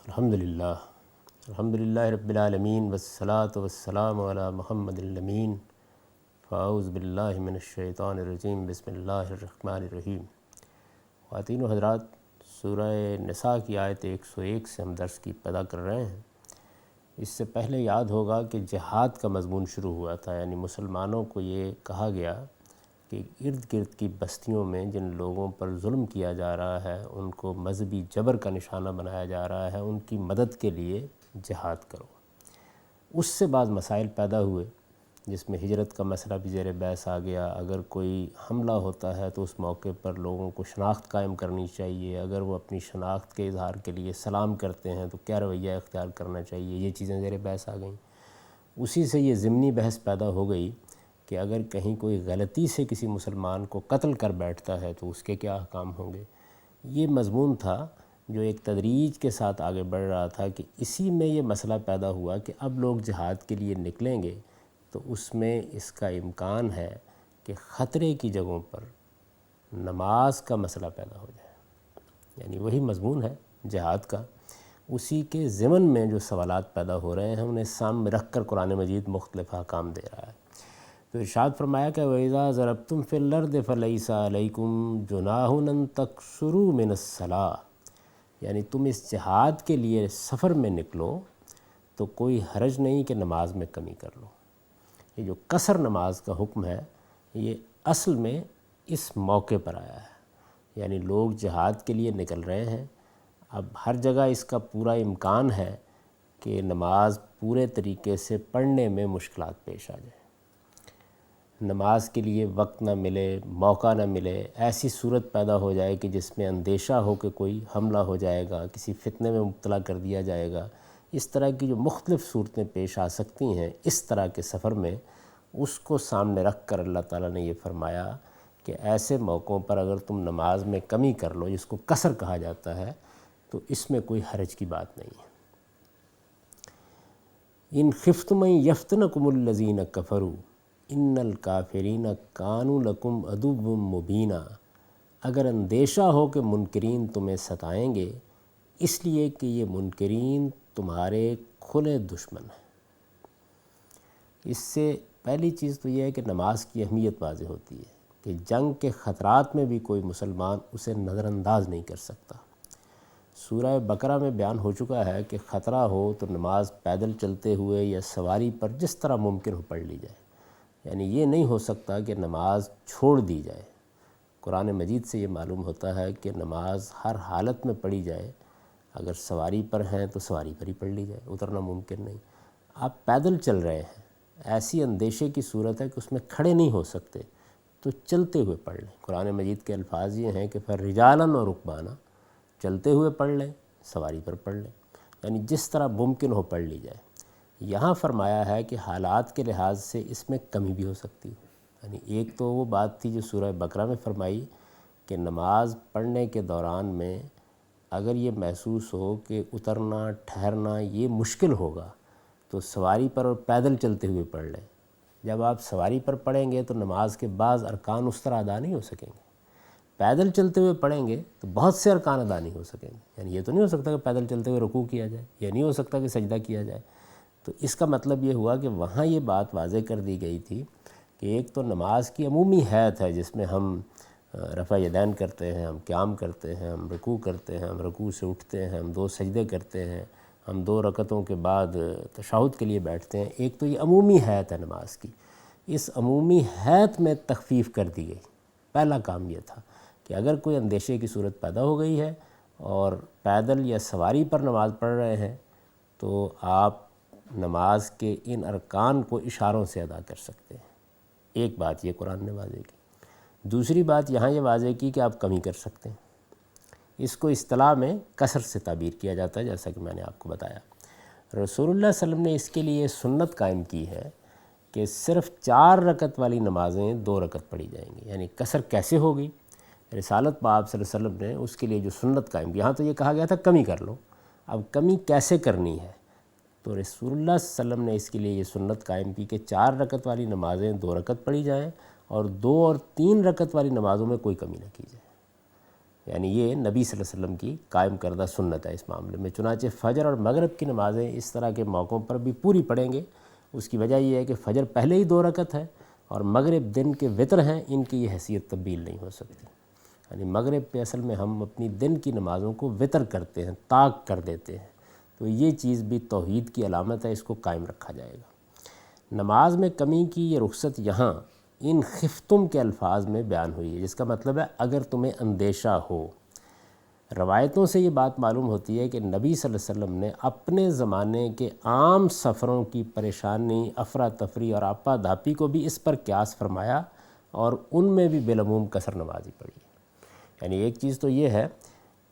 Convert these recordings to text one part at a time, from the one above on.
الحمدللہ رب العالمین والصلاة والسلام علی محمد الامین فاعوذ باللہ من الشیطان الرجیم بسم اللہ الرحمن الرحیم۔ خواتین و حضرات، سورہ نساء کی آیت 101 سے ہم درس کی ابتدا کر رہے ہیں۔ اس سے پہلے یاد ہوگا کہ جہاد کا مضمون شروع ہوا تھا، یعنی مسلمانوں کو یہ کہا گیا کہ ارد گرد کی بستیوں میں جن لوگوں پر ظلم کیا جا رہا ہے، ان کو مذہبی جبر کا نشانہ بنایا جا رہا ہے، ان کی مدد کے لیے جہاد کرو۔ اس سے بعض مسائل پیدا ہوئے، جس میں ہجرت کا مسئلہ بھی زیر بحث آ گیا۔ اگر کوئی حملہ ہوتا ہے تو اس موقع پر لوگوں کو شناخت قائم کرنی چاہیے، اگر وہ اپنی شناخت کے اظہار کے لیے سلام کرتے ہیں تو کیا رویہ اختیار کرنا چاہیے، یہ چیزیں زیر بحث آ گئیں۔ اسی سے یہ ضمنی بحث پیدا ہو گئی کہ اگر کہیں کوئی غلطی سے کسی مسلمان کو قتل کر بیٹھتا ہے تو اس کے کیا احکام ہوں گے۔ یہ مضمون تھا جو ایک تدریج کے ساتھ آگے بڑھ رہا تھا کہ اسی میں یہ مسئلہ پیدا ہوا کہ اب لوگ جہاد کے لیے نکلیں گے تو اس میں اس کا امکان ہے کہ خطرے کی جگہوں پر نماز کا مسئلہ پیدا ہو جائے، یعنی وہی مضمون ہے جہاد کا، اسی کے ضمن میں جو سوالات پیدا ہو رہے ہیں انہیں سامنے رکھ کر قرآن مجید مختلف احکام دے رہا ہے۔ تو ارشاد فرمایا کہ وَإِذَا ضَرَبْتُمْ فِي الْأَرْضِ فَلَيْسَ عَلَيْكُمْ جُنَاحٌ أَن تَقْصُرُوا مِنَ الصَّلَاةِ، یعنی تم اس جہاد کے لیے سفر میں نکلو تو کوئی حرج نہیں کہ نماز میں کمی کر لو۔ یہ جو قصر نماز کا حکم ہے یہ اصل میں اس موقع پر آیا ہے، یعنی لوگ جہاد کے لیے نکل رہے ہیں، اب ہر جگہ اس کا پورا امکان ہے کہ نماز پورے طریقے سے پڑھنے میں مشکلات پیش آ جائیں، نماز کے لیے وقت نہ ملے، موقع نہ ملے، ایسی صورت پیدا ہو جائے کہ جس میں اندیشہ ہو کہ کوئی حملہ ہو جائے گا، کسی فتنے میں مبتلا کر دیا جائے گا۔ اس طرح کی جو مختلف صورتیں پیش آ سکتی ہیں اس طرح کے سفر میں، اس کو سامنے رکھ کر اللہ تعالیٰ نے یہ فرمایا کہ ایسے موقعوں پر اگر تم نماز میں کمی کر لو، جس کو قصر کہا جاتا ہے، تو اس میں کوئی حرج کی بات نہیں ہے۔ ان خفتم ان یفتنکم الذین کفروا ان الکافرین کانوا لکم عدوا مبینا، اگر اندیشہ ہو کہ منکرین تمہیں ستائیں گے اس لیے کہ یہ منکرین تمہارے کھلے دشمن ہیں۔ اس سے پہلی چیز تو یہ ہے کہ نماز کی اہمیت واضح ہوتی ہے کہ جنگ کے خطرات میں بھی کوئی مسلمان اسے نظر انداز نہیں کر سکتا۔ سورہ بقرہ میں بیان ہو چکا ہے کہ خطرہ ہو تو نماز پیدل چلتے ہوئے یا سواری پر جس طرح ممکن ہو پڑھ لی جائے، یعنی یہ نہیں ہو سکتا کہ نماز چھوڑ دی جائے۔ قرآن مجید سے یہ معلوم ہوتا ہے کہ نماز ہر حالت میں پڑھی جائے، اگر سواری پر ہیں تو سواری پر ہی پڑھ لی جائے، اترنا ممکن نہیں۔ آپ پیدل چل رہے ہیں، ایسی اندیشے کی صورت ہے کہ اس میں کھڑے نہیں ہو سکتے تو چلتے ہوئے پڑھ لیں۔ قرآن مجید کے الفاظ یہ ہیں کہ فَرِجَالًا وَرُكْبَانًا، چلتے ہوئے پڑھ لیں، سواری پر پڑھ لیں، یعنی جس طرح ممکن ہو پڑھ لی جائے۔ یہاں فرمایا ہے کہ حالات کے لحاظ سے اس میں کمی بھی ہو سکتی ہے، یعنی ایک تو وہ بات تھی جو سورہ بقرہ میں فرمائی کہ نماز پڑھنے کے دوران میں اگر یہ محسوس ہو کہ اترنا ٹھہرنا یہ مشکل ہوگا تو سواری پر اور پیدل چلتے ہوئے پڑھ لیں۔ جب آپ سواری پر پڑھیں گے تو نماز کے بعض ارکان اس طرح ادا نہیں ہو سکیں گے، پیدل چلتے ہوئے پڑھیں گے تو بہت سے ارکان ادا نہیں ہو سکیں گے، یعنی یہ تو نہیں ہو سکتا کہ پیدل چلتے ہوئے رکوع کیا جائے، یہ نہیں ہو سکتا کہ سجدہ کیا جائے۔ تو اس کا مطلب یہ ہوا کہ وہاں یہ بات واضح کر دی گئی تھی کہ ایک تو نماز کی عمومی حیت ہے جس میں ہم رفع یدین کرتے ہیں، ہم قیام کرتے ہیں، ہم رکوع کرتے ہیں، ہم رکوع سے اٹھتے ہیں، ہم 2 سجدے کرتے ہیں، ہم 2 رکعتوں کے بعد تشہد کے لیے بیٹھتے ہیں۔ ایک تو یہ عمومی حیت ہے نماز کی، اس عمومی حیت میں تخفیف کر دی گئی۔ پہلا کام یہ تھا کہ اگر کوئی اندیشے کی صورت پیدا ہو گئی ہے اور پیدل یا سواری پر نماز پڑھ رہے ہیں تو آپ نماز کے ان ارکان کو اشاروں سے ادا کر سکتے ہیں۔ ایک بات یہ قرآن نے واضح کی۔ دوسری بات یہاں یہ واضح کی کہ آپ کمی کر سکتے ہیں، اس کو اصطلاح میں قصر سے تعبیر کیا جاتا ہے، جیسا کہ میں نے آپ کو بتایا۔ رسول اللہ صلی اللہ علیہ وسلم نے اس کے لیے سنت قائم کی ہے کہ صرف 4 رکعت والی نمازیں 2 رکعت پڑھی جائیں گی، یعنی قصر کیسے ہوگی؟ رسالت پاک صلی اللہ علیہ وسلم نے اس کے لیے جو سنت قائم کی، یہاں تو یہ کہا گیا تھا کمی کر لو، اب کمی کیسے کرنی ہے؟ تو رسول اللہ صلی اللہ علیہ وسلم نے اس کے لیے یہ سنت قائم کی کہ 4 رکعت والی نمازیں 2 رکعت پڑھی جائیں اور 2 اور 3 رکعت والی نمازوں میں کوئی کمی نہ کی جائے۔ یعنی یہ نبی صلی اللہ علیہ وسلم کی قائم کردہ سنت ہے اس معاملے میں۔ چنانچہ فجر اور مغرب کی نمازیں اس طرح کے موقعوں پر بھی پوری پڑھیں گے۔ اس کی وجہ یہ ہے کہ فجر پہلے ہی 2 رکعت ہے اور مغرب دن کے وتر ہیں، ان کی یہ حیثیت تبدیل نہیں ہو سکتی۔ یعنی مغرب پہ اصل میں ہم اپنی دن کی نمازوں کو وتر کرتے ہیں، طاق کر دیتے ہیں، تو یہ چیز بھی توحید کی علامت ہے، اس کو قائم رکھا جائے گا۔ نماز میں کمی کی یہ رخصت یہاں ان خفتم کے الفاظ میں بیان ہوئی ہے، جس کا مطلب ہے اگر تمہیں اندیشہ ہو۔ روایتوں سے یہ بات معلوم ہوتی ہے کہ نبی صلی اللہ علیہ وسلم نے اپنے زمانے کے عام سفروں کی پریشانی، افراتفری اور آپا دھاپی کو بھی اس پر قیاس فرمایا اور ان میں بھی بالعموم قصر نمازی پڑھی۔ یعنی ایک چیز تو یہ ہے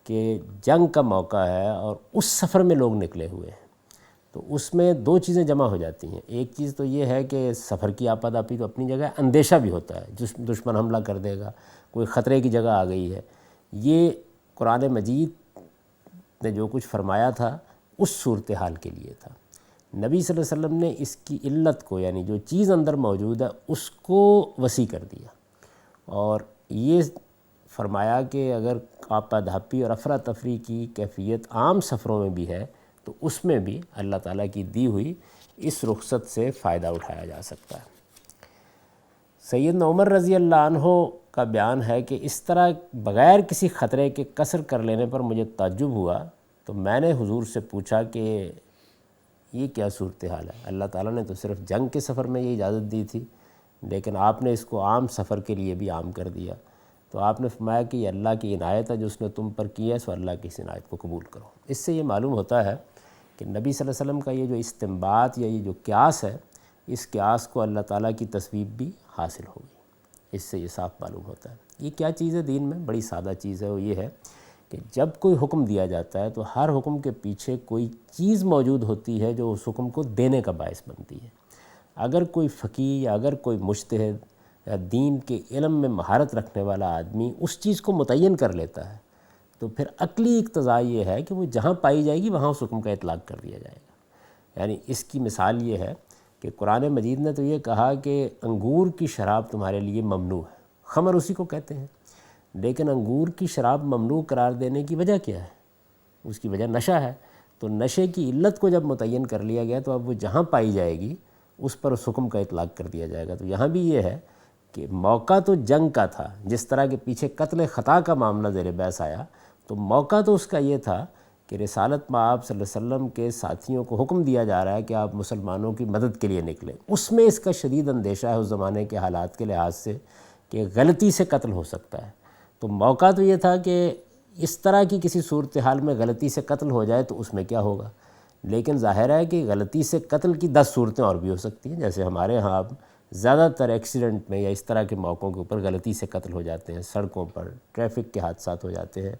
کہ جنگ کا موقع ہے اور اس سفر میں لوگ نکلے ہوئے ہیں، تو اس میں 2 چیزیں جمع ہو جاتی ہیں۔ ایک چیز تو یہ ہے کہ سفر کی آپا داپی تو اپنی جگہ، اندیشہ بھی ہوتا ہے، دشمن حملہ کر دے گا، کوئی خطرے کی جگہ آ گئی ہے۔ یہ قرآن مجید نے جو کچھ فرمایا تھا اس صورتحال کے لیے تھا۔ نبی صلی اللہ علیہ وسلم نے اس کی علت کو، یعنی جو چیز اندر موجود ہے اس کو وسیع کر دیا اور یہ فرمایا کہ اگر آپا دھاپی اور افراتفری کی کیفیت عام سفروں میں بھی ہے تو اس میں بھی اللہ تعالیٰ کی دی ہوئی اس رخصت سے فائدہ اٹھایا جا سکتا ہے۔ سیدنا عمر رضی اللہ عنہ کا بیان ہے کہ اس طرح بغیر کسی خطرے کے قصر کر لینے پر مجھے تعجب ہوا، تو میں نے حضور سے پوچھا کہ یہ کیا صورتحال ہے؟ اللہ تعالیٰ نے تو صرف جنگ کے سفر میں یہ اجازت دی تھی، لیکن آپ نے اس کو عام سفر کے لیے بھی عام کر دیا۔ تو آپ نے فرمایا کہ یہ اللہ کی عنایت ہے جو اس نے تم پر کی ہے، سو اللہ کی اس عنایت کو قبول کرو۔ اس سے یہ معلوم ہوتا ہے کہ نبی صلی اللہ علیہ وسلم کا یہ جو استنباط یا یہ جو قیاس ہے، اس قیاس کو اللہ تعالیٰ کی تصویب بھی حاصل ہو گئی۔ اس سے یہ صاف معلوم ہوتا ہے۔ یہ کیا چیز ہے دین میں؟ بڑی سادہ چیز ہے، وہ یہ ہے کہ جب کوئی حکم دیا جاتا ہے تو ہر حکم کے پیچھے کوئی چیز موجود ہوتی ہے جو اس حکم کو دینے کا باعث بنتی ہے۔ اگر کوئی فقیہ یا اگر کوئی مجتہد یا دین کے علم میں مہارت رکھنے والا آدمی اس چیز کو متعین کر لیتا ہے تو پھر عقلی اقتضاء یہ ہے کہ وہ جہاں پائی جائے گی وہاں اس حکم کا اطلاق کر دیا جائے گا۔ یعنی اس کی مثال یہ ہے کہ قرآن مجید نے تو یہ کہا کہ انگور کی شراب تمہارے لیے ممنوع ہے، خمر اسی کو کہتے ہیں، لیکن انگور کی شراب ممنوع قرار دینے کی وجہ کیا ہے؟ اس کی وجہ نشہ ہے۔ تو نشے کی علت کو جب متعین کر لیا گیا تو اب وہ جہاں پائی جائے گی اس پر اس حکم کا اطلاق کر دیا جائے گا۔ تو یہاں بھی یہ ہے کہ موقع تو جنگ کا تھا، جس طرح کے پیچھے قتل خطا کا معاملہ زیر بحث آیا، تو موقع تو اس کا یہ تھا کہ رسالت مآب صلی اللہ علیہ وسلم کے ساتھیوں کو حکم دیا جا رہا ہے کہ آپ مسلمانوں کی مدد کے لیے نکلیں۔ اس میں اس کا شدید اندیشہ ہے اس زمانے کے حالات کے لحاظ سے کہ غلطی سے قتل ہو سکتا ہے۔ تو موقع تو یہ تھا کہ اس طرح کی کسی صورتحال میں غلطی سے قتل ہو جائے تو اس میں کیا ہوگا، لیکن ظاہر ہے کہ غلطی سے قتل کی 10 صورتیں اور بھی ہو سکتی ہیں۔ جیسے ہمارے ہاں اب زیادہ تر ایکسیڈنٹ میں یا اس طرح کے موقعوں کے اوپر غلطی سے قتل ہو جاتے ہیں، سڑکوں پر ٹریفک کے حادثات ہو جاتے ہیں،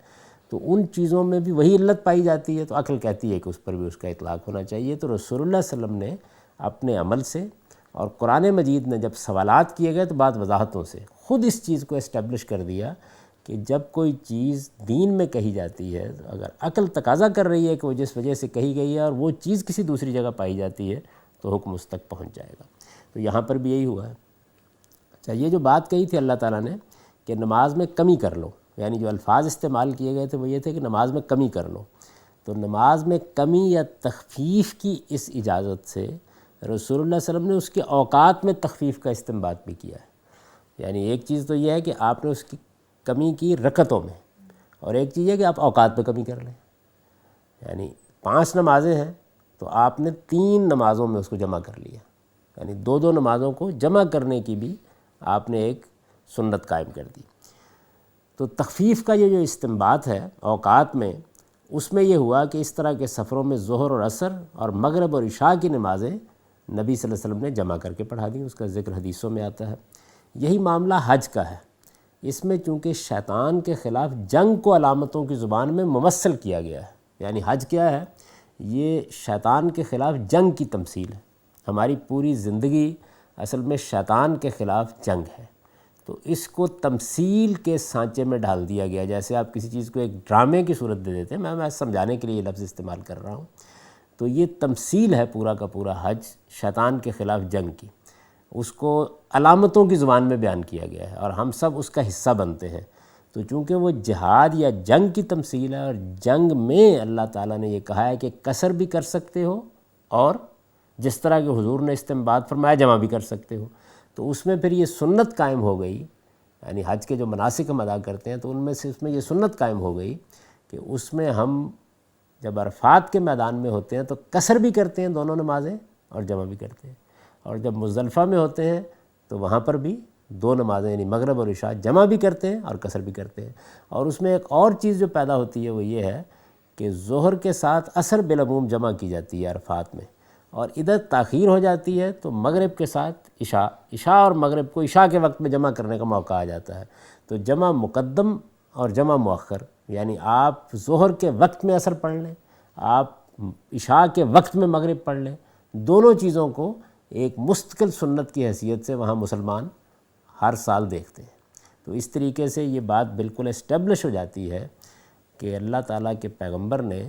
تو ان چیزوں میں بھی وہی علت پائی جاتی ہے، تو عقل کہتی ہے کہ اس پر بھی اس کا اطلاق ہونا چاہیے۔ تو رسول اللہ صلی اللہ علیہ وسلم نے اپنے عمل سے اور قرآن مجید نے جب سوالات کیے گئے تو بعض وضاحتوں سے خود اس چیز کو اسٹیبلش کر دیا کہ جب کوئی چیز دین میں کہی جاتی ہے، اگر عقل تقاضا کر رہی ہے کہ وہ جس وجہ سے کہی گئی ہے اور وہ چیز کسی دوسری جگہ پائی جاتی ہے تو حکم اس تک پہنچ جائے گا۔ تو یہاں پر بھی یہی ہوا ہے۔ اچھا، یہ جو بات کہی تھی اللہ تعالیٰ نے کہ نماز میں کمی کر لو، یعنی جو الفاظ استعمال کیے گئے تھے وہ یہ تھے کہ نماز میں کمی کر لو، تو نماز میں کمی یا تخفیف کی اس اجازت سے رسول اللہ صلی اللہ علیہ وسلم نے اس کے اوقات میں تخفیف کا استنباط بھی کیا ہے۔ یعنی ایک چیز تو یہ ہے کہ آپ نے اس کی کمی کی رکعتوں میں، اور ایک چیز ہے کہ آپ اوقات پہ کمی کر لیں۔ یعنی 5 نمازیں ہیں تو آپ نے 3 نمازوں میں اس کو جمع کر لیا، یعنی 2 نمازوں کو جمع کرنے کی بھی آپ نے ایک سنت قائم کر دی۔ تو تخفیف کا یہ جو استنباط ہے اوقات میں، اس میں یہ ہوا کہ اس طرح کے سفروں میں ظہر اور عصر اور مغرب اور عشاء کی نمازیں نبی صلی اللہ علیہ وسلم نے جمع کر کے پڑھا دیں، اس کا ذکر حدیثوں میں آتا ہے۔ یہی معاملہ حج کا ہے۔ اس میں چونکہ شیطان کے خلاف جنگ کو علامتوں کی زبان میں ممثل کیا گیا ہے، یعنی حج کیا ہے؟ یہ شیطان کے خلاف جنگ کی تمثیل ہے۔ ہماری پوری زندگی اصل میں شیطان کے خلاف جنگ ہے، تو اس کو تمثیل کے سانچے میں ڈال دیا گیا۔ جیسے آپ کسی چیز کو ایک ڈرامے کی صورت دے دیتے ہیں، میں سمجھانے کے لیے یہ لفظ استعمال کر رہا ہوں، تو یہ تمثیل ہے پورا کا پورا حج شیطان کے خلاف جنگ کی۔ اس کو علامتوں کی زبان میں بیان کیا گیا ہے اور ہم سب اس کا حصہ بنتے ہیں۔ تو چونکہ وہ جہاد یا جنگ کی تمثیل ہے، اور جنگ میں اللہ تعالیٰ نے یہ کہا ہے کہ قصر بھی کر سکتے ہو، اور جس طرح کہ حضور نے استنباط فرمایا جمع بھی کر سکتے ہو، تو اس میں پھر یہ سنت قائم ہو گئی، یعنی حج کے جو مناسک ہم ادا کرتے ہیں تو ان میں سے اس میں یہ سنت قائم ہو گئی کہ اس میں ہم جب عرفات کے میدان میں ہوتے ہیں تو قصر بھی کرتے ہیں دونوں نمازیں، اور جمع بھی کرتے ہیں، اور جب مزدلفہ میں ہوتے ہیں تو وہاں پر بھی دو نمازیں یعنی مغرب اور عشاء جمع بھی کرتے ہیں اور قصر بھی کرتے ہیں۔ اور اس میں ایک اور چیز جو پیدا ہوتی ہے وہ یہ ہے کہ ظہر کے ساتھ عصر بالعموم جمع کی جاتی ہے عرفات میں، اور ادھر تاخیر ہو جاتی ہے تو مغرب کے ساتھ عشاء اور مغرب کو عشاء کے وقت میں جمع کرنے کا موقع آ جاتا ہے، تو جمع مقدم اور جمع مؤخر، یعنی آپ ظہر کے وقت میں عصر پڑھ لیں، آپ عشاء کے وقت میں مغرب پڑھ لیں، دونوں چیزوں کو ایک مستقل سنت کی حیثیت سے وہاں مسلمان ہر سال دیکھتے ہیں۔ تو اس طریقے سے یہ بات بالکل اسٹیبلش ہو جاتی ہے کہ اللہ تعالیٰ کے پیغمبر نے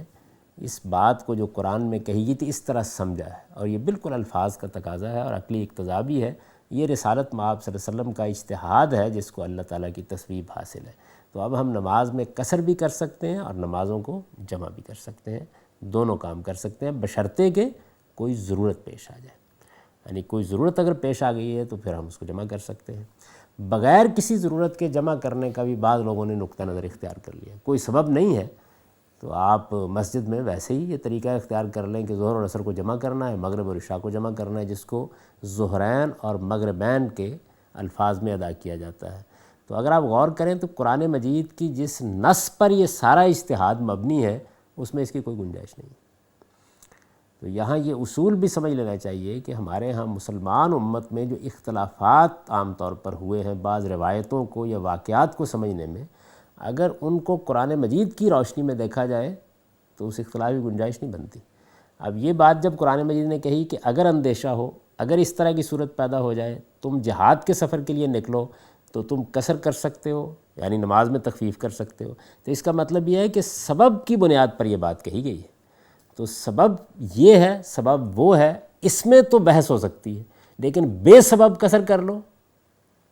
اس بات کو جو قرآن میں کہی گئی تھی اس طرح سمجھا ہے، اور یہ بالکل الفاظ کا تقاضا ہے اور عقلی اقتضا بھی ہے۔ یہ رسالت مآب صلی اللہ علیہ وسلم کا اجتہاد ہے جس کو اللہ تعالیٰ کی تصویب حاصل ہے۔ تو اب ہم نماز میں قصر بھی کر سکتے ہیں اور نمازوں کو جمع بھی کر سکتے ہیں، دونوں کام کر سکتے ہیں بشرطے کہ کوئی ضرورت پیش آ جائے، یعنی کوئی ضرورت اگر پیش آ گئی ہے تو پھر ہم اس کو جمع کر سکتے ہیں۔ بغیر کسی ضرورت کے جمع کرنے کا بھی بعض لوگوں نے نقطہ نظر اختیار کر لیا، کوئی سبب نہیں ہے تو آپ مسجد میں ویسے ہی یہ طریقہ اختیار کر لیں کہ ظہر اور عصر کو جمع کرنا ہے، مغرب اور عشاء کو جمع کرنا ہے، جس کو ظہرین اور مغربین کے الفاظ میں ادا کیا جاتا ہے۔ تو اگر آپ غور کریں تو قرآن مجید کی جس نص پر یہ سارا اجتہاد مبنی ہے اس میں اس کی کوئی گنجائش نہیں۔ تو یہاں یہ اصول بھی سمجھ لینا چاہیے کہ ہمارے ہاں مسلمان امت میں جو اختلافات عام طور پر ہوئے ہیں بعض روایتوں کو یا واقعات کو سمجھنے میں، اگر ان کو قرآن مجید کی روشنی میں دیکھا جائے تو اس اختلاف کی گنجائش نہیں بنتی۔ اب یہ بات جب قرآن مجید نے کہی کہ اگر اندیشہ ہو، اگر اس طرح کی صورت پیدا ہو جائے، تم جہاد کے سفر کے لیے نکلو تو تم قصر کر سکتے ہو، یعنی نماز میں تخفیف کر سکتے ہو، تو اس کا مطلب یہ ہے کہ سبب کی بنیاد پر یہ بات کہی گئی ہے۔ تو سبب یہ ہے، سبب وہ ہے، اس میں تو بحث ہو سکتی ہے، لیکن بے سبب قصر کر لو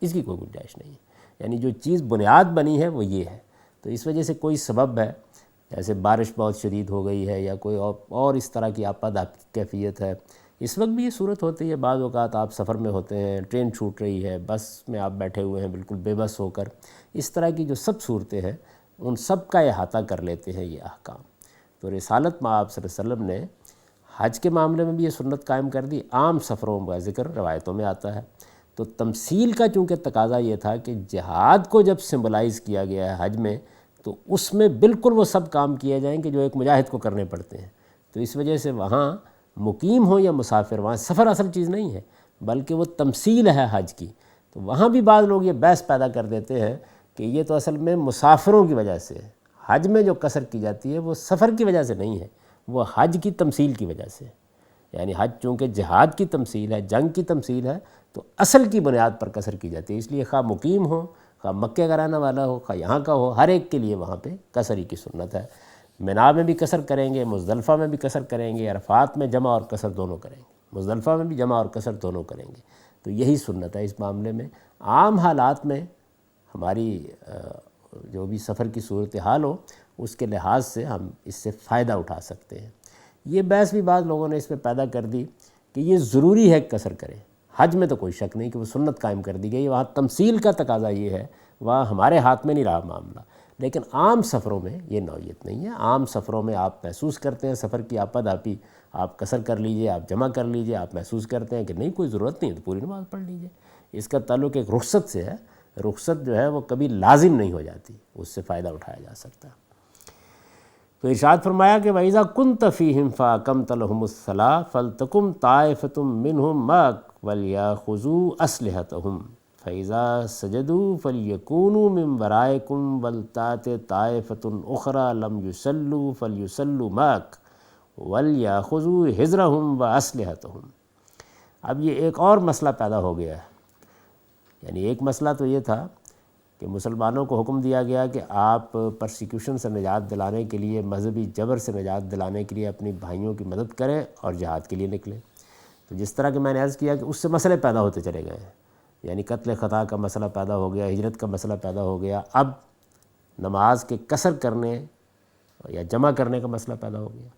اس کی کوئی گنجائش نہیں ہے۔ یعنی جو چیز بنیاد بنی ہے وہ یہ ہے۔ تو اس وجہ سے کوئی سبب ہے، جیسے بارش بہت شدید ہو گئی ہے یا کوئی اور اس طرح کی آپداپتی کیفیت ہے، اس وقت بھی یہ صورت ہوتی ہے۔ بعض اوقات آپ سفر میں ہوتے ہیں، ٹرین چھوٹ رہی ہے، بس میں آپ بیٹھے ہوئے ہیں بالکل بے بس ہو کر، اس طرح کی جو سب صورتیں ہیں ان سب کا احاطہ کر لیتے ہیں یہ احکام۔ تو رسالت مآب صلی اللہ علیہ وسلم نے حج کے معاملے میں بھی یہ سنت قائم کر دی، عام سفروں کا ذکر روایتوں میں آتا ہے۔ تو تمثیل کا چونکہ تقاضا یہ تھا کہ جہاد کو جب سمبلائز کیا گیا ہے حج میں تو اس میں بالکل وہ سب کام کیے جائیں کہ جو ایک مجاہد کو کرنے پڑتے ہیں۔ تو اس وجہ سے وہاں مقیم ہو یا مسافر، وہاں سفر اصل چیز نہیں ہے بلکہ وہ تمثیل ہے حج کی۔ تو وہاں بھی بعض لوگ یہ بحث پیدا کر دیتے ہیں کہ یہ تو اصل میں مسافروں کی وجہ سے ہے، حج میں جو قصر کی جاتی ہے وہ سفر کی وجہ سے نہیں ہے، وہ حج کی تمثیل کی وجہ سے ہے۔ یعنی حج چونکہ جہاد کی تمثیل ہے، جنگ کی تمثیل ہے، تو اصل کی بنیاد پر قصر کی جاتی ہے۔ اس لیے خواہ مقیم ہو، خواہ مکے کا رہنے والا ہو، خواہ یہاں کا ہو، ہر ایک کے لیے وہاں پہ قصر ہی کی سنت ہے۔ مینا میں بھی قصر کریں گے، مزدلفہ میں بھی قصر کریں گے، عرفات میں جمع اور قصر دونوں کریں گے، مزدلفہ میں بھی جمع اور قصر دونوں کریں گے۔ تو یہی سنت ہے اس معاملے میں۔ عام حالات میں ہماری جو بھی سفر کی صورتحال ہو اس کے لحاظ سے ہم اس سے فائدہ اٹھا سکتے ہیں۔ یہ بحث بھی بعض لوگوں نے اس میں پیدا کر دی کہ یہ ضروری ہے کہ قصر کریں۔ حج میں تو کوئی شک نہیں کہ وہ سنت قائم کر دی گئی، وہاں تمثیل کا تقاضا یہ ہے، وہاں ہمارے ہاتھ میں نہیں رہا معاملہ۔ لیکن عام سفروں میں یہ نوعیت نہیں ہے۔ عام سفروں میں آپ محسوس کرتے ہیں سفر کی آپی، آپ قصر کر لیجئے، آپ جمع کر لیجئے، آپ محسوس کرتے ہیں کہ نہیں کوئی ضرورت نہیں ہے تو پوری نماز پڑھ لیجئے۔ اس کا تعلق ایک رخصت سے ہے، رخصت جو ہے وہ کبھی لازم نہیں ہو جاتی، اس سے فائدہ اٹھایا جا سکتا ہے۔ تو ارشاد فرمایا کہ وَإِذَا كُنْتَ فِيهِمْ فَأَقَمْتَ لَهُمُ الصَّلَاةَ فَلْتَقُمْ طَائِفَةٌ مِّنْهُمْ مَعَكَ وَلْيَأْخُذُوا أَسْلِحَتَهُمْ فَإِذَا سَجَدُوا فَلْيَكُونُوا مِنْ وَرَائِكُمْ وَلْتَأْتِ طَائِفَةٌ أُخْرَىٰ لَمْ يُصَلُّوا فَلْيُصَلُّوا مَعَكَ وَلْيَأْخُذُوا حِذْرَهُمْ وَأَسْلِحَتَهُمْ۔ اب یہ ایک اور مسئلہ پیدا ہو گیا ہے۔ یعنی ایک مسئلہ تو یہ تھا کہ مسلمانوں کو حکم دیا گیا کہ آپ پرسیکیوشن سے نجات دلانے کے لیے، مذہبی جبر سے نجات دلانے کے لیے اپنی بھائیوں کی مدد کریں اور جہاد کے لیے نکلیں۔ تو جس طرح کہ میں نے عرض کیا کہ اس سے مسئلے پیدا ہوتے چلے گئے ہیں، یعنی قتل خطا کا مسئلہ پیدا ہو گیا، ہجرت کا مسئلہ پیدا ہو گیا۔ اب نماز کے قصر کرنے یا جمع کرنے کا مسئلہ پیدا ہو گیا۔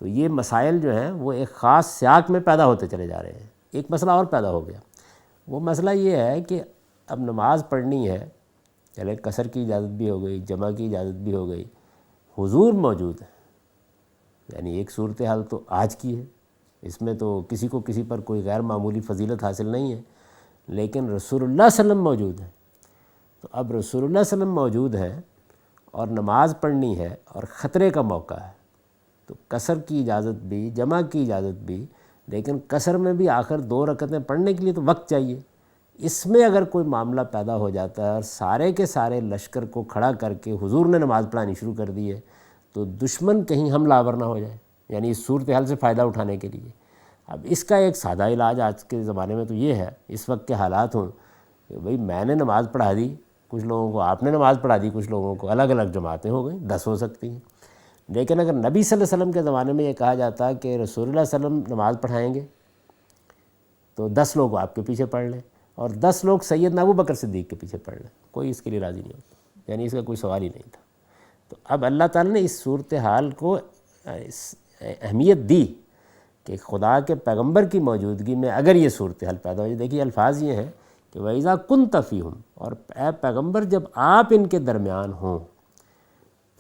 تو یہ مسائل جو ہیں وہ ایک خاص سیاق میں پیدا ہوتے چلے جا رہے ہیں۔ ایک مسئلہ اور پیدا ہو گیا، وہ مسئلہ یہ ہے کہ اب نماز پڑھنی ہے، چلے قصر کی اجازت بھی ہو گئی، جمع کی اجازت بھی ہو گئی، حضور موجود ہے، یعنی ایک صورتحال تو آج کی ہے، اس میں تو کسی کو کسی پر کوئی غیر معمولی فضیلت حاصل نہیں ہے، لیکن رسول اللہ صلی اللہ علیہ وسلم موجود ہے۔ تو اب رسول اللہ صلی اللہ علیہ وسلم موجود ہے اور نماز پڑھنی ہے اور خطرے کا موقع ہے، تو قصر کی اجازت بھی، جمع کی اجازت بھی، لیکن قصر میں بھی آخر 2 رکعتیں پڑھنے کے لیے تو وقت چاہیے۔ اس میں اگر کوئی معاملہ پیدا ہو جاتا ہے اور سارے کے سارے لشکر کو کھڑا کر کے حضور نے نماز پڑھانی شروع کر دی ہے، تو دشمن کہیں حملہ آور نہ ہو جائے، یعنی اس صورتحال سے فائدہ اٹھانے کے لیے۔ اب اس کا ایک سادہ علاج آج کے زمانے میں تو یہ ہے، اس وقت کے حالات ہوں کہ بھئی میں نے نماز پڑھا دی کچھ لوگوں کو، آپ نے نماز پڑھا دی کچھ لوگوں کو، الگ الگ جماعتیں ہو گئیں، 10 ہو سکتی ہیں۔ لیکن اگر نبی صلی اللہ علیہ وسلم کے زمانے میں یہ کہا جاتا کہ رسول اللہ صلی اللہ علیہ وسلم نماز پڑھائیں گے تو 10 لوگ آپ کے پیچھے پڑھ لیں اور 10 لوگ سیدنا ابو بکر صدیق کے پیچھے پڑھ لیں، کوئی اس کے لیے راضی نہیں ہوتا، یعنی اس کا کوئی سوال ہی نہیں تھا۔ تو اب اللہ تعالیٰ نے اس صورتحال کو اہمیت دی کہ خدا کے پیغمبر کی موجودگی میں اگر یہ صورتحال پیدا ہو جائے، دیکھیے الفاظ یہ ہیں کہ وَإِذَا كُنْتَ فِيهُمْ، اور اے پیغمبر جب آپ ان کے درمیان ہوں،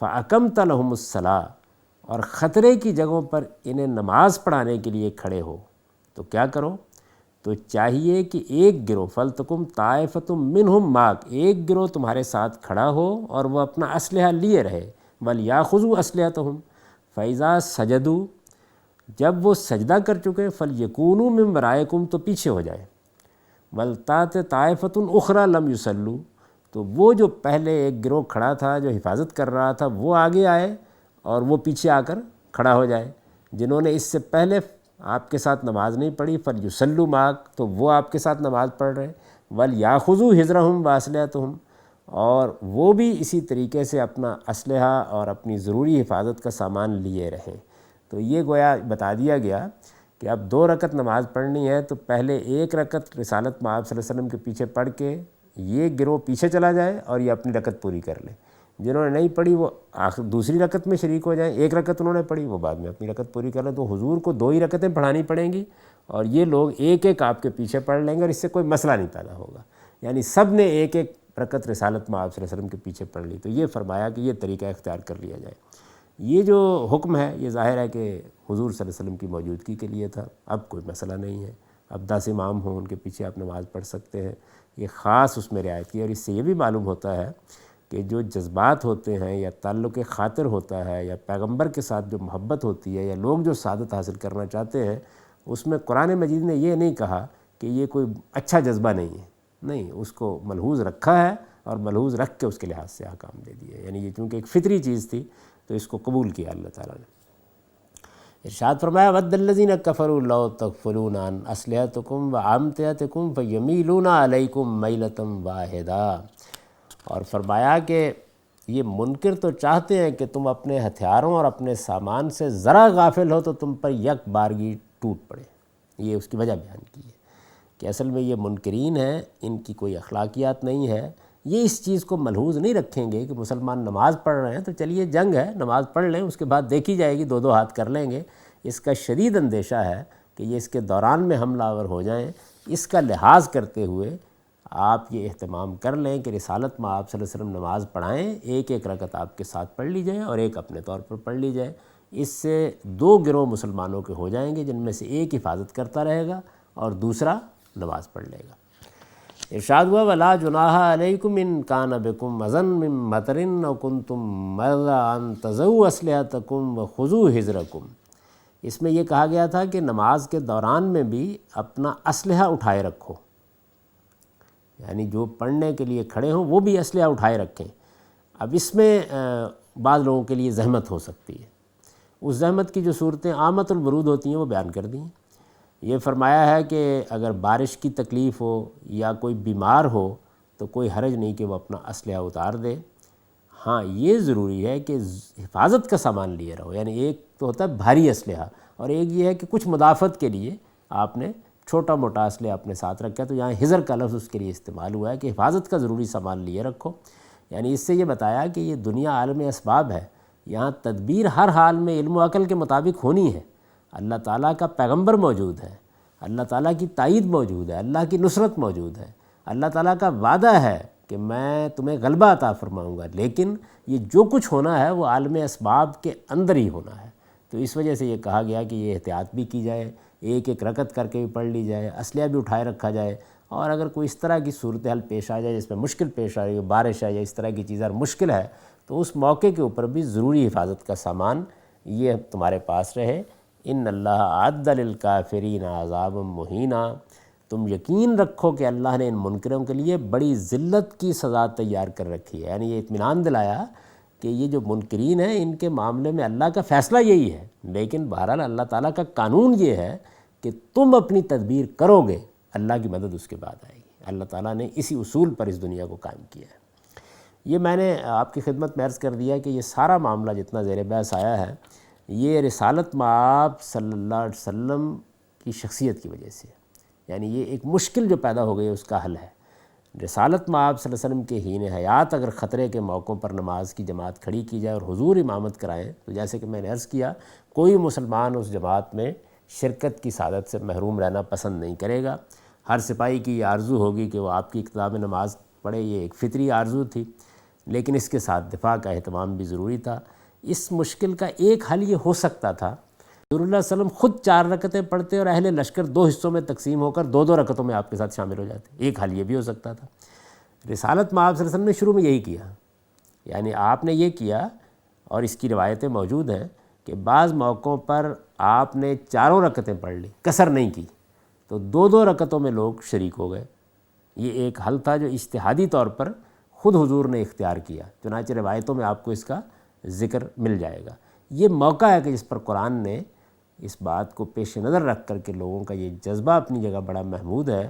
فَأَقَمْتَ لَهُمُ الصَّلَاةَ، اور خطرے کی جگہوں پر انہیں نماز پڑھانے کے لیے کھڑے ہو، تو کیا کرو؟ تو چاہیے کہ ایک گروہ فَلْتَكُمْ طَائِفَةٌ مِّنْهُمْ مَعَكَ، ایک گروہ تمہارے ساتھ کھڑا ہو اور وہ اپنا اسلحہ لیے رہے، وَلْيَأْخُذُوا أَسْلِحَتَهُمْ فَإِذَا سَجَدُوا، جب وہ سجدہ کر چکے فَلْيَكُونُوا مِن وَرَائِكُمْ، تو پیچھے ہو جائیں، وَلْتَأْتِ طَائِفَةٌ أُخْرَىٰ لَمْ يُصَلُّوا، تو وہ جو پہلے ایک گروہ کھڑا تھا جو حفاظت کر رہا تھا وہ آگے آئے اور وہ پیچھے آ کر کھڑا ہو جائے، جنہوں نے اس سے پہلے آپ کے ساتھ نماز نہیں پڑھی، فَلْيُصَلُّوا مَعَكَ، تو وہ آپ کے ساتھ نماز پڑھ رہے، وَلْيَأْخُذُوا حِذْرَهُمْ وَأَسْلِحَتَهُمْ، اور وہ بھی اسی طریقے سے اپنا اسلحہ اور اپنی ضروری حفاظت کا سامان لیے رہیں۔ تو یہ گویا بتا دیا گیا کہ اب 2 رکعت نماز پڑھنی ہے تو پہلے 1 رکعت رسالت مآب صلی اللہ علیہ وسلم کے پیچھے پڑھ کے یہ گروہ پیچھے چلا جائے اور یہ اپنی رکعت پوری کر لے، جنہوں نے نہیں پڑھی وہ آخر دوسری رکعت میں شریک ہو جائیں، 1 رکعت انہوں نے پڑھی وہ بعد میں اپنی رکعت پوری کر لیں، تو حضور کو 2 ہی رکعتیں پڑھانی پڑیں گی اور یہ لوگ ایک ایک آپ کے پیچھے پڑھ لیں گے اور اس سے کوئی مسئلہ نہیں پیدا ہوگا، یعنی سب نے ایک ایک رکعت رسالت مآب صلی اللہ علیہ وسلم کے پیچھے پڑھ لی۔ تو یہ فرمایا کہ یہ طریقہ اختیار کر لیا جائے۔ یہ جو حکم ہے یہ ظاہر ہے کہ حضور صلی اللہ علیہ وسلم کی موجودگی کے لیے تھا، اب کوئی مسئلہ نہیں ہے، اب 10 امام ہوں ان کے پیچھے آپ نماز پڑھ سکتے ہیں، یہ خاص اس میں رعایت کی۔ اور اس سے یہ بھی معلوم ہوتا ہے کہ جو جذبات ہوتے ہیں یا تعلق خاطر ہوتا ہے یا پیغمبر کے ساتھ جو محبت ہوتی ہے یا لوگ جو سعادت حاصل کرنا چاہتے ہیں، اس میں قرآن مجید نے یہ نہیں کہا کہ یہ کوئی اچھا جذبہ نہیں ہے، نہیں، اس کو ملحوظ رکھا ہے اور ملحوظ رکھ کے اس کے لحاظ سے احکام دے دیے، یعنی یہ چونکہ ایک فطری چیز تھی تو اس کو قبول کیا اللہ تعالیٰ نے۔ ارشاد فرمایا وَدَّ الَّذِينَ كَفَرُوا لَوْ تَغْفُلُونَ عَنْ أَسْلِحَتِكُمْ وَأَمْتِعَتِكُمْ فَيَمِيلُونَ عَلَيْكُمْ مَيْلَةً وَاحِدَةً، اور فرمایا کہ یہ منکر تو چاہتے ہیں کہ تم اپنے ہتھیاروں اور اپنے سامان سے ذرا غافل ہو تو تم پر یک بارگی ٹوٹ پڑے۔ یہ اس کی وجہ بیان کی ہے کہ اصل میں یہ منکرین ہیں، ان کی کوئی اخلاقیات نہیں ہے، یہ اس چیز کو ملحوظ نہیں رکھیں گے کہ مسلمان نماز پڑھ رہے ہیں تو چلیے جنگ ہے، نماز پڑھ لیں، اس کے بعد دیکھی جائے گی، 2 ہاتھ کر لیں گے۔ اس کا شدید اندیشہ ہے کہ یہ اس کے دوران میں حملہ آور ہو جائیں، اس کا لحاظ کرتے ہوئے آپ یہ اہتمام کر لیں کہ رسالت مآب صلی اللہ علیہ وسلم نماز پڑھائیں، ایک ایک رکعت آپ کے ساتھ پڑھ لی جائے اور ایک اپنے طور پر پڑھ لی جائے، اس سے 2 گروہ مسلمانوں کے ہو جائیں گے، جن میں سے ایک حفاظت کرتا رہے گا اور دوسرا نماز پڑھ لے گا۔ ارشاد ہوا وَلَا جُنَاحَ عَلَيْكُمْ إِن كَانَ بِكُمْ أَذًى مِّن مَطَرٍ أَوْ كُنتُم مَّرْضَىٰ أَن تَضَعُوا أَسْلِحَتَكُمْ وَخُذُوا حِذْرَكُمْ، اس میں یہ کہا گیا تھا کہ نماز کے دوران میں بھی اپنا اسلحہ اٹھائے رکھو، یعنی جو پڑھنے کے لیے کھڑے ہوں وہ بھی اسلحہ اٹھائے رکھیں۔ اب اس میں بعض لوگوں کے لیے زحمت ہو سکتی ہے، اس زحمت کی جو صورتیں عامۃ الورود ہوتی ہیں وہ بیان کر دی ہیں۔ یہ فرمایا ہے کہ اگر بارش کی تکلیف ہو یا کوئی بیمار ہو تو کوئی حرج نہیں کہ وہ اپنا اسلحہ اتار دے، ہاں یہ ضروری ہے کہ حفاظت کا سامان لیے رہو، یعنی ایک تو ہوتا ہے بھاری اسلحہ اور ایک یہ ہے کہ کچھ مدافعت کے لیے آپ نے چھوٹا موٹا اسلحہ اپنے ساتھ رکھا، تو یہاں حذر کا لفظ اس کے لیے استعمال ہوا ہے کہ حفاظت کا ضروری سامان لیے رکھو۔ یعنی اس سے یہ بتایا کہ یہ دنیا عالم اسباب ہے، یہاں تدبیر ہر حال میں علم و عقل کے مطابق ہونی ہے۔ اللہ تعالیٰ کا پیغمبر موجود ہے، اللہ تعالیٰ کی تائید موجود ہے، اللہ کی نصرت موجود ہے، اللہ تعالیٰ کا وعدہ ہے کہ میں تمہیں غلبہ عطا فرماؤں گا، لیکن یہ جو کچھ ہونا ہے وہ عالم اسباب کے اندر ہی ہونا ہے۔ تو اس وجہ سے یہ کہا گیا کہ یہ احتیاط بھی کی جائے، ایک ایک رکعت کر کے بھی پڑھ لی جائے، اسلحہ بھی اٹھائے رکھا جائے، اور اگر کوئی اس طرح کی صورتحال پیش آ جائے جس میں مشکل پیش آ رہی ہے، بارش ہے یا اس طرح کی چیز اور مشکل ہے، تو اس موقع کے اوپر بھی ضروری حفاظت کا سامان یہ تمہارے پاس رہے۔ ان اللہ اعد للکافرین عذابا مہینا، تم یقین رکھو کہ اللہ نے ان منکروں کے لیے بڑی ذلت کی سزا تیار کر رکھی ہے۔ یعنی یہ اطمینان دلایا کہ یہ جو منکرین ہیں ان کے معاملے میں اللہ کا فیصلہ یہی ہے، لیکن بہرحال اللہ تعالیٰ کا قانون یہ ہے کہ تم اپنی تدبیر کرو گے، اللہ کی مدد اس کے بعد آئے گی۔ اللہ تعالیٰ نے اسی اصول پر اس دنیا کو قائم کیا ہے۔ یہ میں نے آپ کی خدمت میں عرض کر دیا کہ یہ سارا معاملہ جتنا زیر بحث آیا ہے یہ رسالت مآب صلی اللہ علیہ وسلم کی شخصیت کی وجہ سے، یعنی یہ ایک مشکل جو پیدا ہو گئی اس کا حل ہے۔ رسالت مآب صلی اللہ علیہ وسلم کے حین حیات اگر خطرے کے موقعوں پر نماز کی جماعت کھڑی کی جائے اور حضور امامت کرائیں، تو جیسے کہ میں نے عرض کیا کوئی مسلمان اس جماعت میں شرکت کی سعادت سے محروم رہنا پسند نہیں کرے گا۔ ہر سپاہی کی یہ آرزو ہوگی کہ وہ آپ کی اقتداء میں نماز پڑھے، یہ ایک فطری آرزو تھی، لیکن اس کے ساتھ دفاع کا اہتمام بھی ضروری تھا۔ اس مشکل کا ایک حل یہ ہو سکتا تھا، رسول اللہ صلی اللہ علیہ وسلم خود 4 رکعتیں پڑھتے اور اہل لشکر 2 حصوں میں تقسیم ہو کر 2 رکعتوں میں آپ کے ساتھ شامل ہو جاتے۔ ایک حل یہ بھی ہو سکتا تھا۔ رسالت مآب صلی اللہ علیہ وسلم نے شروع میں یہی کیا، یعنی آپ نے یہ کیا، اور اس کی روایتیں موجود ہیں کہ بعض موقعوں پر آپ نے 4 رکعتیں پڑھ لی، قصر نہیں کی، تو 2 رکعتوں میں لوگ شریک ہو گئے۔ یہ ایک حل تھا جو اجتہادی طور پر خود حضور نے اختیار کیا، چنانچہ روایتوں میں آپ کو اس کا ذکر مل جائے گا۔ یہ موقع ہے کہ جس پر قرآن نے اس بات کو پیش نظر رکھ کر کے لوگوں کا یہ جذبہ اپنی جگہ بڑا محمود ہے،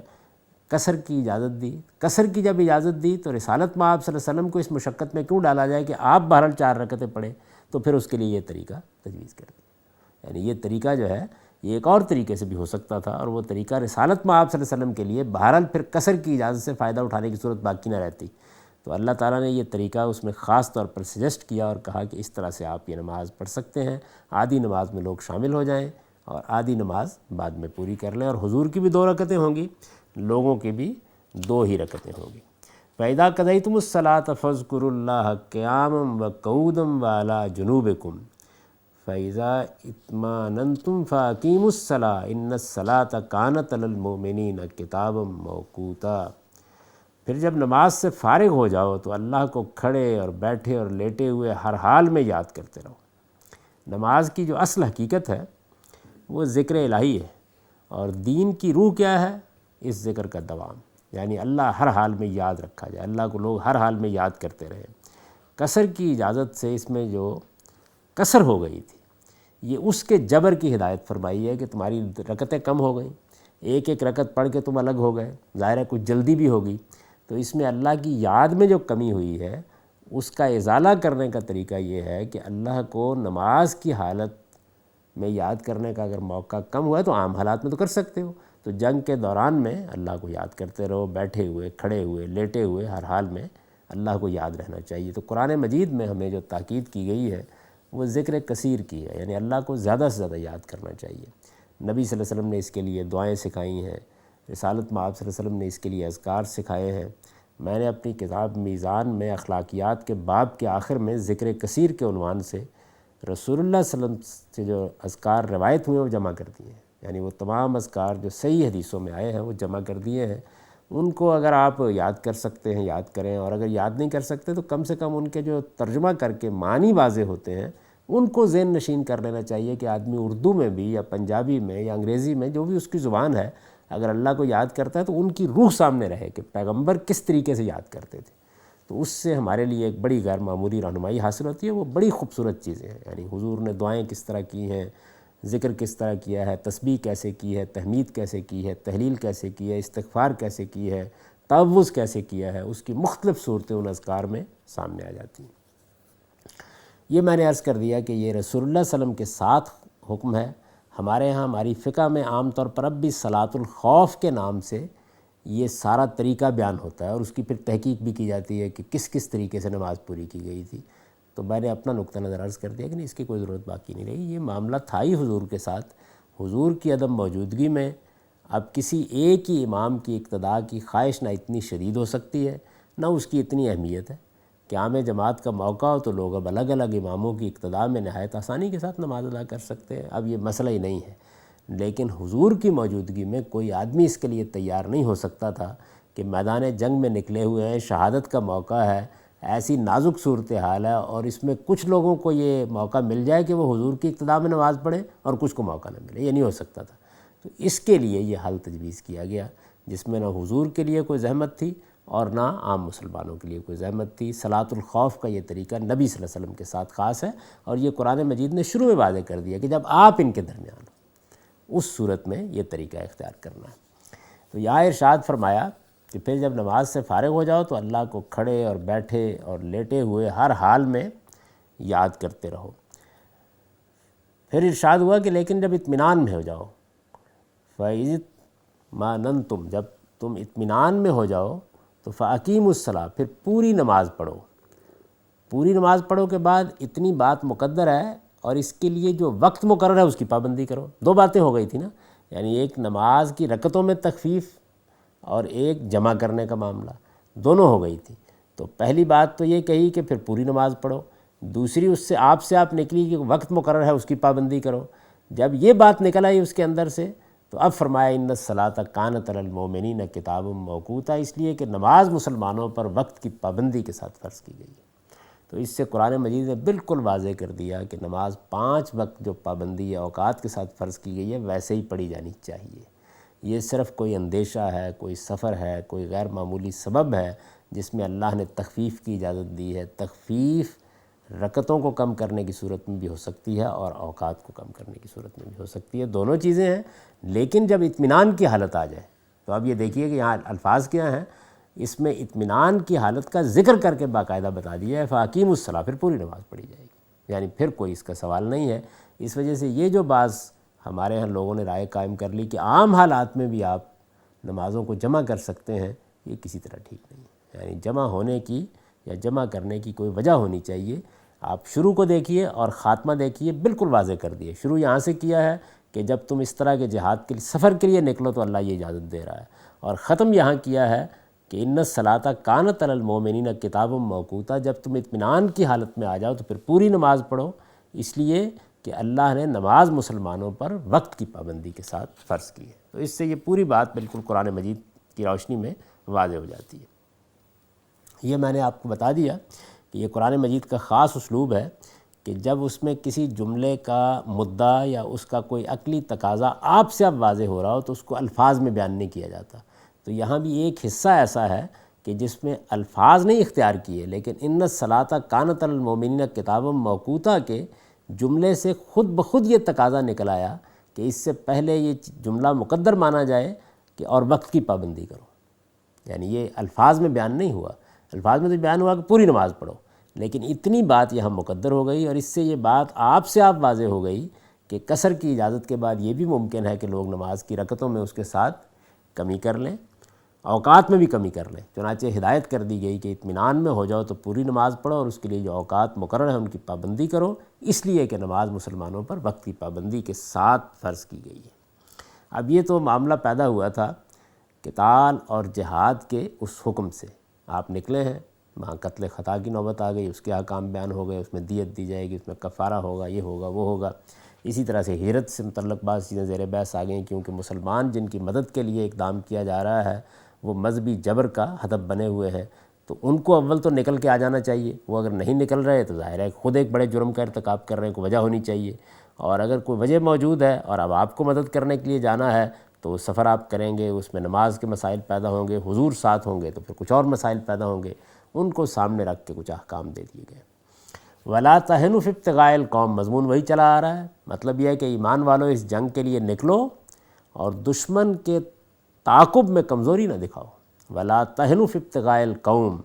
قصر کی اجازت دی۔ قصر کی جب اجازت دی تو رسالت مآب صلی اللہ علیہ وسلم کو اس مشقت میں کیوں ڈالا جائے کہ آپ بہرحال 4 رکعتیں پڑھیں، تو پھر اس کے لیے یہ طریقہ تجویز کر دیا۔ یعنی یہ طریقہ جو ہے یہ ایک اور طریقے سے بھی ہو سکتا تھا، اور وہ طریقہ رسالت مآب صلی اللہ علیہ وسلم کے لیے بہرحال پھر قصر کی اجازت سے فائدہ اٹھانے کی صورت باقی نہ رہتی، تو اللہ تعالیٰ نے یہ طریقہ اس میں خاص طور پر سجیسٹ کیا اور کہا کہ اس طرح سے آپ یہ نماز پڑھ سکتے ہیں، آدھی نماز میں لوگ شامل ہو جائیں اور آدھی نماز بعد میں پوری کر لیں، اور حضور کی بھی 2 رکعتیں ہوں گی، لوگوں کی بھی 2 ہی رکعتیں ہوں گی۔ فَإِذَا قَضَيْتُمُ الصَّلَاةَ فَاذْكُرُوا اللَّهَ قِيَامًا وَقُعُودًا وَعَلَىٰ جُنُوبِكُمْ فَإِذَا اطْمَأْنَنْتُمْ فَأَقِيمُوا الصَّلَاةَ إِنَّ الصَّلَاةَ كَانَتْ عَلَى الْمُؤْمِنِينَ كِتَابًا مَوْقُوتًا۔ پھر جب نماز سے فارغ ہو جاؤ تو اللہ کو کھڑے اور بیٹھے اور لیٹے ہوئے ہر حال میں یاد کرتے رہو۔ نماز کی جو اصل حقیقت ہے وہ ذکر الہی ہے، اور دین کی روح کیا ہے؟ اس ذکر کا دوام، یعنی اللہ ہر حال میں یاد رکھا جائے، اللہ کو لوگ ہر حال میں یاد کرتے رہیں۔ قصر کی اجازت سے اس میں جو قصر ہو گئی تھی یہ اس کے جبر کی ہدایت فرمائی ہے کہ تمہاری رکعتیں کم ہو گئیں، ایک ایک رکعت پڑھ کے تم الگ ہو گئے، ظاہر ہے کچھ جلدی بھی ہوگی، تو اس میں اللہ کی یاد میں جو کمی ہوئی ہے اس کا ازالہ کرنے کا طریقہ یہ ہے کہ اللہ کو نماز کی حالت میں یاد کرنے کا اگر موقع کم ہوا ہے تو عام حالات میں تو کر سکتے ہو، تو جنگ کے دوران میں اللہ کو یاد کرتے رہو، بیٹھے ہوئے، کھڑے ہوئے، لیٹے ہوئے، ہر حال میں اللہ کو یاد رہنا چاہیے۔ تو قرآن مجید میں ہمیں جو تاکید کی گئی ہے وہ ذکر کثیر کی ہے، یعنی اللہ کو زیادہ سے زیادہ یاد کرنا چاہیے۔ نبی صلی اللہ علیہ وسلم نے اس کے لیے دعائیں سکھائی ہیں، رسالت مآب صلی اللہ علیہ وسلم نے اس کے لیے اذکار سکھائے ہیں۔ میں نے اپنی کتاب میزان میں اخلاقیات کے باب کے آخر میں ذکر کثیر کے عنوان سے رسول اللہ صلی اللہ علیہ وسلم سے جو اذکار روایت ہوئے وہ جمع کر دیے ہیں، یعنی وہ تمام اذکار جو صحیح حدیثوں میں آئے ہیں وہ جمع کر دیے ہیں۔ ان کو اگر آپ یاد کر سکتے ہیں یاد کریں، اور اگر یاد نہیں کر سکتے تو کم سے کم ان کے جو ترجمہ کر کے معنی واضح ہوتے ہیں ان کو ذہن نشین کر لینا چاہیے کہ آدمی اردو میں بھی یا پنجابی میں یا انگریزی میں جو بھی اس کی زبان ہے اگر اللہ کو یاد کرتا ہے تو ان کی روح سامنے رہے کہ پیغمبر کس طریقے سے یاد کرتے تھے، تو اس سے ہمارے لیے ایک بڑی غیر معمولی رہنمائی حاصل ہوتی ہے۔ وہ بڑی خوبصورت چیزیں ہیں، یعنی حضور نے دعائیں کس طرح کی ہیں، ذکر کس طرح کیا ہے، تسبیح کیسے کی ہے، تحمید کیسے کی ہے، تحلیل کیسے کی ہے، استغفار کیسے کی ہے، تعوذ کیسے کیا ہے، اس کی مختلف صورتیں ان اذکار میں سامنے آ جاتی ہیں۔ یہ میں نے عرض کر دیا کہ یہ رسول اللہ صلی اللہ علیہ وسلم کے ساتھ حکم ہے۔ ہمارے ہاں ہماری فقہ میں عام طور پر اب بھی صلاۃ الخوف کے نام سے یہ سارا طریقہ بیان ہوتا ہے اور اس کی پھر تحقیق بھی کی جاتی ہے کہ کس کس طریقے سے نماز پوری کی گئی تھی۔ تو میں نے اپنا نقطہ نظر عرض کر دیا کہ نہیں، اس کی کوئی ضرورت باقی نہیں رہی، یہ معاملہ تھا ہی حضور کے ساتھ۔ حضور کی عدم موجودگی میں اب کسی ایک ہی امام کی اقتداء کی خواہش نہ اتنی شدید ہو سکتی ہے، نہ اس کی اتنی اہمیت ہے۔ قیام جماعت کا موقع ہو تو لوگ اب الگ الگ اماموں کی اقتداء میں نہایت آسانی کے ساتھ نماز ادا کر سکتے ہیں، اب یہ مسئلہ ہی نہیں ہے۔ لیکن حضور کی موجودگی میں کوئی آدمی اس کے لیے تیار نہیں ہو سکتا تھا کہ میدان جنگ میں نکلے ہوئے ہیں، شہادت کا موقع ہے، ایسی نازک صورتحال ہے، اور اس میں کچھ لوگوں کو یہ موقع مل جائے کہ وہ حضور کی اقتداء میں نماز پڑھے اور کچھ کو موقع نہ ملے، یہ نہیں ہو سکتا تھا۔ تو اس کے لیے یہ حل تجویز کیا گیا، جس میں نہ حضور کے لیے کوئی زحمت تھی اور نہ عام مسلمانوں کے لیے کوئی زحمت تھی۔ صلاۃ الخوف کا یہ طریقہ نبی صلی اللہ علیہ وسلم کے ساتھ خاص ہے، اور یہ قرآن مجید نے شروع میں واضح کر دیا کہ جب آپ ان کے درمیان ہو، اس صورت میں یہ طریقہ اختیار کرنا ہے۔ تو یہاں ارشاد فرمایا کہ پھر جب نماز سے فارغ ہو جاؤ تو اللہ کو کھڑے اور بیٹھے اور لیٹے ہوئے ہر حال میں یاد کرتے رہو۔ پھر ارشاد ہوا کہ لیکن جب اطمینان میں ہو جاؤ، فَإِذِ اطْمَأْنَنْتُمْ، جب تم اطمینان میں ہو جاؤ تو فَأَقِیمُوا الصَّلَاۃَ، پھر پوری نماز پڑھو۔ پوری نماز پڑھو کے بعد اتنی بات مقدر ہے، اور اس کے لیے جو وقت مقرر ہے اس کی پابندی کرو۔ دو باتیں ہو گئی تھی نا، یعنی ایک نماز کی رکعتوں میں تخفیف اور ایک جمع کرنے کا معاملہ، دونوں ہو گئی تھی۔ تو پہلی بات تو یہ کہی کہ پھر پوری نماز پڑھو، دوسری اس سے آپ نکلی کہ وقت مقرر ہے اس کی پابندی کرو۔ جب یہ بات نکل آئی اس کے اندر سے تو اب فرمایا ان الصلاۃ کانت علی المؤمنین کتابا موقوتا، اس لیے کہ نماز مسلمانوں پر وقت کی پابندی کے ساتھ فرض کی گئی ہے۔ تو اس سے قرآن مجید نے بالکل واضح کر دیا کہ نماز 5 وقت جو پابندی ہے اوقات کے ساتھ فرض کی گئی ہے ویسے ہی پڑھی جانی چاہیے۔ یہ صرف کوئی اندیشہ ہے، کوئی سفر ہے، کوئی غیر معمولی سبب ہے جس میں اللہ نے تخفیف کی اجازت دی ہے۔ تخفیف رکعتوں کو کم کرنے کی صورت میں بھی ہو سکتی ہے اور اوقات کو کم کرنے کی صورت میں بھی ہو سکتی ہے، دونوں چیزیں ہیں۔ لیکن جب اطمینان کی حالت آ جائے تو اب یہ دیکھیے کہ یہاں الفاظ کیا ہیں، اس میں اطمینان کی حالت کا ذکر کر کے باقاعدہ بتا دیا ہے، فَأَقِیمُوا الصَّلَاۃَ، پھر پوری نماز پڑھی جائے گی، یعنی پھر کوئی اس کا سوال نہیں ہے۔ اس وجہ سے یہ جو بعض ہمارے ہاں لوگوں نے رائے قائم کر لی کہ عام حالات میں بھی آپ نمازوں کو جمع کر سکتے ہیں، یہ کسی طرح ٹھیک نہیں ہے۔ یعنی جمع ہونے کی یا جمع کرنے کی کوئی وجہ ہونی چاہیے۔ آپ شروع کو دیکھیے اور خاتمہ دیکھیے، بالکل واضح کر دیے۔ شروع یہاں سے کیا ہے کہ جب تم اس طرح کے جہاد کے لیے سفر کے لیے نکلو تو اللہ یہ اجازت دے رہا ہے، اور ختم یہاں کیا ہے کہ ان الصلاۃ کانت علی المؤمنین کتابا موقوتا، جب تم اطمینان کی حالت میں آ جاؤ تو پھر پوری نماز پڑھو، اس لیے کہ اللہ نے نماز مسلمانوں پر وقت کی پابندی کے ساتھ فرض کی ہے۔ تو اس سے یہ پوری بات بالکل قرآن مجید کی روشنی میں واضح ہو جاتی ہے۔ یہ میں نے آپ کو بتا دیا کہ یہ قرآن مجید کا خاص اسلوب ہے کہ جب اس میں کسی جملے کا مدعا یا اس کا کوئی عقلی تقاضا آپ سے اب واضح ہو رہا ہو تو اس کو الفاظ میں بیان نہیں کیا جاتا۔ تو یہاں بھی ایک حصہ ایسا ہے کہ جس میں الفاظ نہیں اختیار کیے، لیکن ان الصلاۃ کانت علی المؤمنین کتابا موقوتا کے جملے سے خود بخود یہ تقاضا نکل آیا کہ اس سے پہلے یہ جملہ مقدر مانا جائے کہ اور وقت کی پابندی کرو۔ یعنی یہ الفاظ میں بیان نہیں ہوا، الفاظ میں تو بیان ہوا کہ پوری نماز پڑھو، لیکن اتنی بات یہاں مقدر ہو گئی، اور اس سے یہ بات آپ سے آپ واضح ہو گئی کہ قصر کی اجازت کے بعد یہ بھی ممکن ہے کہ لوگ نماز کی رکعتوں میں اس کے ساتھ کمی کر لیں، اوقات میں بھی کمی کر لیں۔ چنانچہ ہدایت کر دی گئی کہ اطمینان میں ہو جاؤ تو پوری نماز پڑھو، اور اس کے لیے جو اوقات مقرر ہیں ان کی پابندی کرو، اس لیے کہ نماز مسلمانوں پر وقت کی پابندی کے ساتھ فرض کی گئی ہے۔ اب یہ تو معاملہ پیدا ہوا تھا قتال اور جہاد کے اس حکم سے، آپ نکلے ہیں، وہاں قتل خطا کی نوبت آ گئی، اس کے احکام بیان ہو گئے، اس میں دیت دی جائے گی، اس میں کفارہ ہوگا، یہ ہوگا وہ ہوگا۔ اسی طرح سے ہجرت سے متعلق بعض چیزیں زیر بحث آ گئیں، کیونکہ مسلمان جن کی مدد کے لیے اقدام کیا جا رہا ہے وہ مذہبی جبر کا ہدف بنے ہوئے ہیں، تو ان کو اول تو نکل کے آ جانا چاہیے۔ وہ اگر نہیں نکل رہے تو ظاہر ہے خود ایک بڑے جرم کا ارتکاب کر رہے ہیں، کوئی وجہ ہونی چاہیے، اور اگر کوئی وجہ موجود ہے اور اب آپ کو مدد کرنے کے لیے جانا ہے تو وہ سفر آپ کریں گے، اس میں نماز کے مسائل پیدا ہوں گے، حضور ساتھ ہوں گے تو پھر کچھ اور مسائل پیدا ہوں گے، ان کو سامنے رکھ کے کچھ احکام دے دیے گئے۔ وَلَا تَهِنُوا فِي ابْتِغَاءِ الْقَوْمِ، مضمون وہی چلا آ رہا ہے، مطلب یہ ہے کہ ایمان والو اس جنگ کے لیے نکلو اور دشمن کے تعاقب میں کمزوری نہ دکھاؤ۔ وَلَا تَهِنُوا فِي ابْتِغَاءِ الْقَوْمِ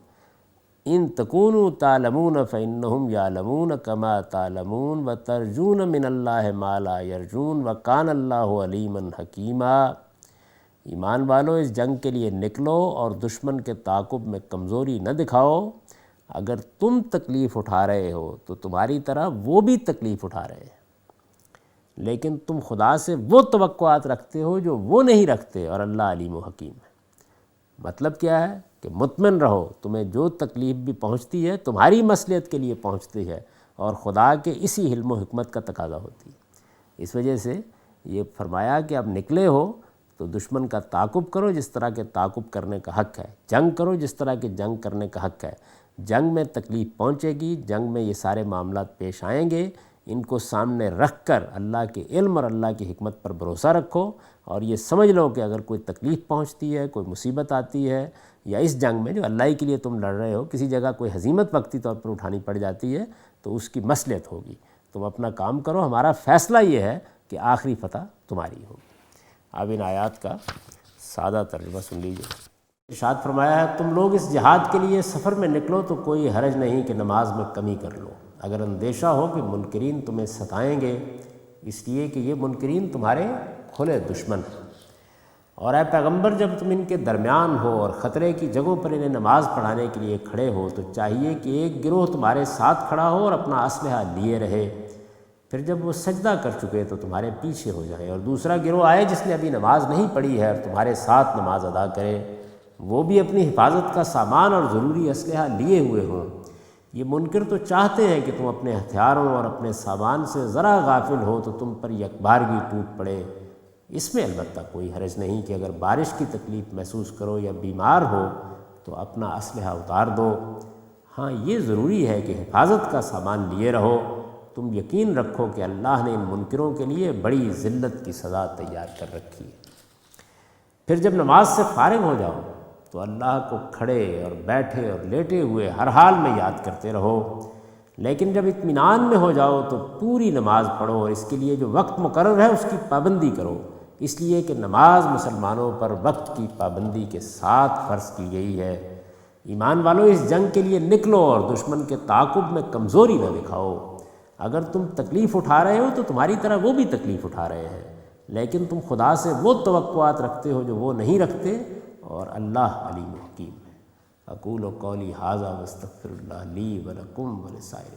إِن تَكُونُوا تَعْلَمُونَ فَإِنَّهُمْ يَعْلَمُونَ كَمَا تَعْلَمُونَ وَتَرْجُونَ مِنَ اللَّهِ مَا لَا يَرْجُونَ وَكَانَ اللَّهُ عَلِيمًا حَكِيمًا۔ ایمان والو اس جنگ کے لیے نکلو اور دشمن کے تعاقب میں کمزوری نہ دکھاؤ، اگر تم تکلیف اٹھا رہے ہو تو تمہاری طرح وہ بھی تکلیف اٹھا رہے ہیں، لیکن تم خدا سے وہ توقعات رکھتے ہو جو وہ نہیں رکھتے، اور اللہ علیم و حکیم ہے۔ مطلب کیا ہے کہ مطمئن رہو، تمہیں جو تکلیف بھی پہنچتی ہے تمہاری مصلحت کے لیے پہنچتی ہے، اور خدا کے اسی علم و حکمت کا تقاضا ہوتی ہے۔ اس وجہ سے یہ فرمایا کہ اب نکلے ہو تو دشمن کا تعاقب کرو جس طرح کے تعاقب کرنے کا حق ہے، جنگ کرو جس طرح کے جنگ کرنے کا حق ہے۔ جنگ میں تکلیف پہنچے گی، جنگ میں یہ سارے معاملات پیش آئیں گے، ان کو سامنے رکھ کر اللہ کے علم اور اللہ کی حکمت پر بھروسہ رکھو، اور یہ سمجھ لو کہ اگر کوئی تکلیف پہنچتی ہے، کوئی مصیبت آتی ہے، یا اس جنگ میں جو اللہ ہی کے لیے تم لڑ رہے ہو کسی جگہ کوئی ہزیمت وقتی طور پر اٹھانی پڑ جاتی ہے تو اس کی مصلحت ہوگی، تم اپنا کام کرو، ہمارا فیصلہ یہ ہے کہ آخری فتح تمہاری ہوگی۔ اب ان آیات کا سادہ ترجمہ سن لیجیے۔ ارشاد فرمایا ہے تم لوگ اس جہاد کے لیے سفر میں نکلو تو کوئی حرج نہیں کہ نماز میں کمی کر لو، اگر اندیشہ ہو کہ منکرین تمہیں ستائیں گے، اس لیے کہ یہ منکرین تمہارے کھلے دشمن ہیں۔ اور اے پیغمبر جب تم ان کے درمیان ہو اور خطرے کی جگہوں پر انہیں نماز پڑھانے کے لیے کھڑے ہو تو چاہیے کہ ایک گروہ تمہارے ساتھ کھڑا ہو اور اپنا اسلحہ لیے رہے، پھر جب وہ سجدہ کر چکے تو تمہارے پیچھے ہو جائیں، اور دوسرا گروہ آئے جس نے ابھی نماز نہیں پڑھی ہے اور تمہارے ساتھ نماز ادا کرے، وہ بھی اپنی حفاظت کا سامان اور ضروری اسلحہ لیے ہوئے ہوں۔ یہ منکر تو چاہتے ہیں کہ تم اپنے ہتھیاروں اور اپنے سامان سے ذرا غافل ہو تو تم پر یکبارگی ٹوٹ پڑے۔ اس میں البتہ کوئی حرج نہیں کہ اگر بارش کی تکلیف محسوس کرو یا بیمار ہو تو اپنا اسلحہ اتار دو، ہاں یہ ضروری ہے کہ حفاظت کا سامان لیے رہو۔ تم یقین رکھو کہ اللہ نے ان منکروں کے لیے بڑی ذلت کی سزا تیار کر رکھی ہے۔ پھر جب نماز سے فارغ ہو جاؤ تو اللہ کو کھڑے اور بیٹھے اور لیٹے ہوئے ہر حال میں یاد کرتے رہو، لیکن جب اطمینان میں ہو جاؤ تو پوری نماز پڑھو، اور اس کے لیے جو وقت مقرر ہے اس کی پابندی کرو، اس لیے کہ نماز مسلمانوں پر وقت کی پابندی کے ساتھ فرض کی گئی ہے۔ ایمان والو اس جنگ کے لیے نکلو اور دشمن کے تعاقب میں کمزوری نہ دکھاؤ، اگر تم تکلیف اٹھا رہے ہو تو تمہاری طرح وہ بھی تکلیف اٹھا رہے ہیں، لیکن تم خدا سے وہ توقعات رکھتے ہو جو وہ نہیں رکھتے، اور اللہ علیم حکیم ہے۔ اقول قولی ھذا واستغفر اللہ لی ولکم ولسائر